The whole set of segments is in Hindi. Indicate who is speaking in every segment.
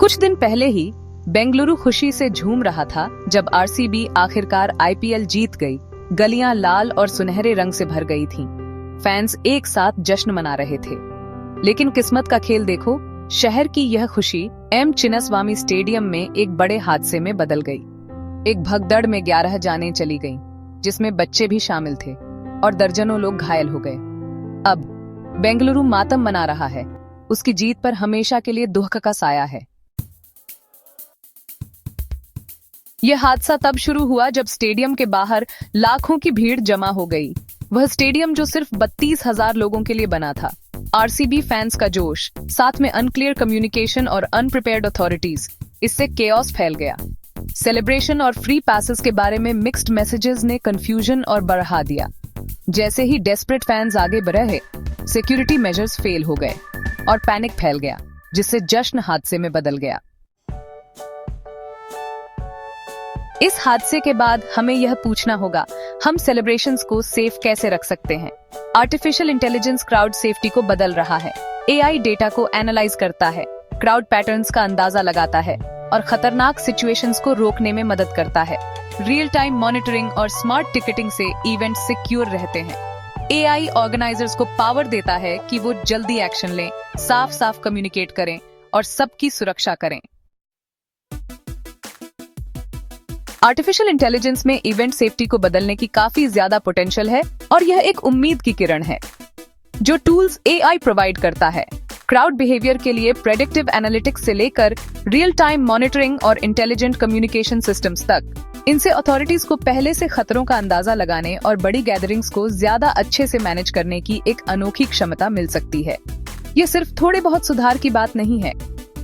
Speaker 1: कुछ दिन पहले ही बेंगलुरु खुशी से झूम रहा था जब आरसीबी आखिरकार आईपीएल जीत गई। गलियां लाल और सुनहरे रंग से भर गई थीं। फैंस एक साथ जश्न मना रहे थे। लेकिन किस्मत का खेल देखो, शहर की यह खुशी एम चिन्नास्वामी स्टेडियम में एक बड़े हादसे में बदल गई। एक भगदड़ में 11 जानें चली गईं, जिसमें बच्चे भी शामिल थे और दर्जनों लोग घायल हो गए। अब बेंगलुरु मातम मना रहा है। उसकी जीत पर हमेशा के लिए दुख का साया है। यह हादसा तब शुरू हुआ जब स्टेडियम के बाहर लाखों की भीड़ जमा हो गई। वह स्टेडियम जो सिर्फ 32,000 लोगों के लिए बना था। आरसीबी फैंस का जोश, साथ में अनक्लियर कम्युनिकेशन और अनप्रिपेयर्ड अथॉरिटीज, इससे केओस फैल गया। सेलिब्रेशन और फ्री पैसेस के बारे में मिक्स्ड मैसेजेस ने कंफ्यूजन और बढ़ा दिया। जैसे ही डेस्परेट फैंस आगे बढ़े, सिक्योरिटी मेजर्स फेल हो गए और पैनिक फैल गया, जिससे जश्न हादसे में बदल गया। इस हादसे के बाद हमें यह पूछना होगा, हम सेलिब्रेशंस को सेफ कैसे रख सकते हैं? आर्टिफिशियल इंटेलिजेंस क्राउड सेफ्टी को बदल रहा है। एआई डेटा को एनालाइज करता है, क्राउड पैटर्न्स का अंदाजा लगाता है और खतरनाक सिचुएशंस को रोकने में मदद करता है। रियल टाइम मॉनिटरिंग और स्मार्ट टिकटिंग से इवेंट सिक्योर रहते हैं। एआई ऑर्गेनाइजर्स को पावर देता है कि वो जल्दी एक्शन लें, साफ साफ कम्युनिकेट करें और सबकी सुरक्षा करें। आर्टिफिशियल इंटेलिजेंस में इवेंट सेफ्टी को बदलने की काफी ज्यादा पोटेंशियल है और यह एक उम्मीद की किरण है जो टूल्स एआई प्रोवाइड करता है। क्राउड बिहेवियर के लिए प्रेडिक्टिव एनालिटिक्स से लेकर रियल टाइम मॉनिटरिंग और इंटेलिजेंट कम्युनिकेशन सिस्टम्स तक, इनसे अथॉरिटीज को पहले से खतरों का अंदाजा लगाने और बड़ी गैदरिंग्स को ज्यादा अच्छे से मैनेज करने की एक अनोखी क्षमता मिल सकती है। ये सिर्फ थोड़े बहुत सुधार की बात नहीं है,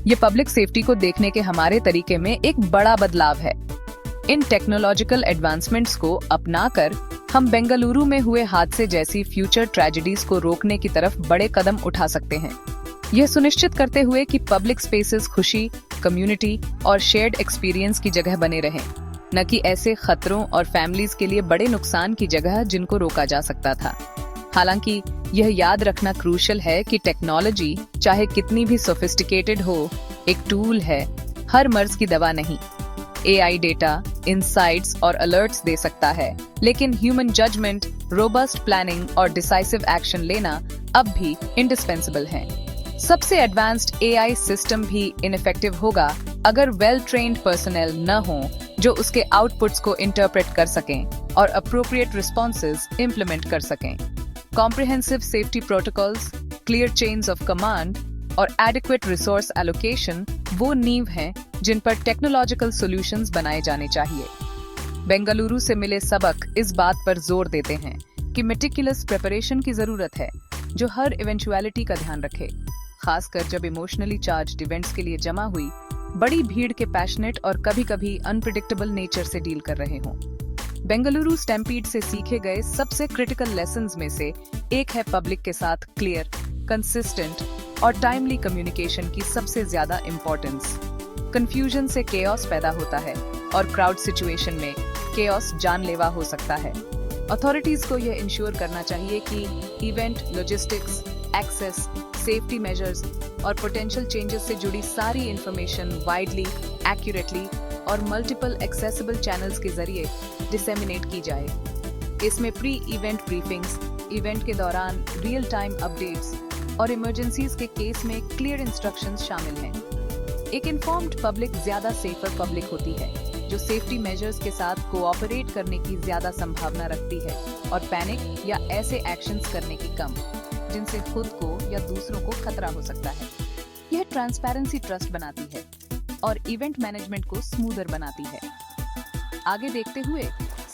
Speaker 1: ये पब्लिक सेफ्टी को देखने के हमारे तरीके में एक बड़ा बदलाव है। इन टेक्नोलॉजिकल एडवांसमेंट्स को अपनाकर हम बेंगलुरु में हुए हादसे जैसी फ्यूचर ट्रेजेडीज को रोकने की तरफ बड़े कदम उठा सकते हैं। यह सुनिश्चित करते हुए कि पब्लिक स्पेसेस खुशी, कम्युनिटी और शेयर्ड एक्सपीरियंस की जगह बने रहें, न कि ऐसे खतरों और फैमिलीज के लिए बड़े नुकसान की जगह जिनको रोका जा सकता था। हालांकि यह याद रखना क्रूशियल है कि टेक्नोलॉजी चाहे कितनी भी सोफिस्टिकेटेड हो, एक टूल है, हर मर्ज की दवा नहीं। एआई डेटा, इंसाइट्स और अलर्ट्स दे सकता है, लेकिन ह्यूमन जजमेंट, रोबस्ट प्लानिंग और डिसाइसिव एक्शन लेना अब भी इंडिस्पेंसिबल है। सबसे एडवांस्ड एआई सिस्टम भी इनफेक्टिव होगा अगर वेल ट्रेन्ड पर्सनल न हो जो उसके आउटपुट्स को इंटरप्रेट कर सकें और अप्रोप्रिएट रिस्पॉन्सेज इम्प्लीमेंट कर सकें। Comprehensive safety protocols, clear chains of command और एडिक्वेट रिसोर्स एलोकेशन वो नींव हैं जिन पर टेक्नोलॉजिकल सॉल्यूशंस बनाए जाने चाहिए। बेंगलुरु से मिले सबक इस बात पर जोर देते हैं कि मेटिकुलस प्रिपरेशन की जरूरत है जो हर इवेंचुअलिटी का ध्यान रखे, खासकर जब इमोशनली चार्ज्ड इवेंट्स के लिए जमा हुई बड़ी भीड़ के पैशनेट और कभी-कभी अनप्रिडिक्टेबल नेचर से डील कर रहे हों। बेंगलुरु स्टैम्पीड से सीखे गए सबसे क्रिटिकल लेसन्स में से एक है पब्लिक के साथ क्लियर, कंसिस्टेंट और टाइमली कम्युनिकेशन की सबसे ज्यादा इम्पोर्टेंस। कंफ्यूजन से केओस पैदा होता है और क्राउड सिचुएशन में केओस जानलेवा हो सकता है। अथॉरिटीज को यह इंश्योर करना चाहिए कि event logistics, access, safety measures और पोटेंशियल चेंजेस से जुड़ी सारी इंफॉर्मेशन वाइडली, एक्यूरेटली और मल्टीपल एक्सेसिबल चैनल्स के जरिए डिसेमिनेट की जाए। इसमें प्री इवेंट ब्रीफिंग्स, इवेंट के दौरान रियल टाइम अपडेट्स और इमरजेंसीज के केस में क्लियर इंस्ट्रक्शंस शामिल हैं। एक इन्फॉर्म्ड पब्लिक ज्यादा सेफर पब्लिक होती है, जो सेफ्टी मेजर्स के साथ कोऑपरेट करने की ज्यादा संभावना रखती है और पैनिक या ऐसे एक्शंस करने की कम, जिनसे खुद को या दूसरों को खतरा हो सकता है। यह ट्रांसपेरेंसी ट्रस्ट बनाती है और इवेंट मैनेजमेंट को स्मूदर बनाती है। आगे देखते हुए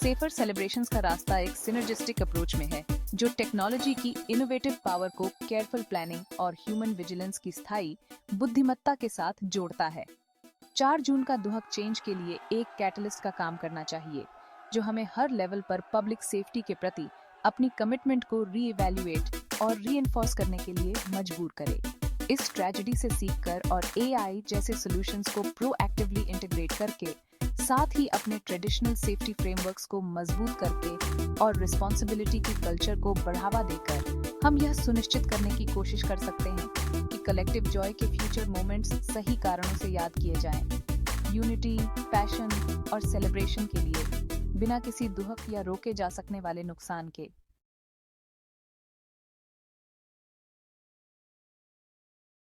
Speaker 1: सेफर सेलिब्रेशंस का रास्ता एक सिनर्जिस्टिक अप्रोच में है जो टेक्नोलॉजी की इनोवेटिव पावर को केयरफुल प्लानिंग और ह्यूमन विजिलेंस की स्थायी बुद्धिमत्ता के साथ जोड़ता है। 4 जून का दुहक चेंज के लिए एक कैटलिस्ट का काम करना चाहिए जो हमें हर लेवल पर पब्लिक सेफ्टी के प्रति अपनी कमिटमेंट को रीइवैल्यूएट और रीइंफोर्स करने के लिए मजबूर करे। इस ट्रेजेडी से सीखकर और एआई जैसे सॉल्यूशंस को प्रोएक्टिवली इंटीग्रेट करके, साथ ही अपने ट्रेडिशनल सेफ्टी फ्रेमवर्क्स को मजबूत करके और रिस्पॉन्सिबिलिटी की कल्चर को बढ़ावा देकर हम यह सुनिश्चित करने की कोशिश कर सकते हैं कि कलेक्टिव जॉय के फ्यूचर मोमेंट्स सही कारणों से याद किए जाएं। यूनिटी, पैशन और सेलिब्रेशन के लिए, बिना किसी दुहक या रोके जा सकने वाले नुकसान के।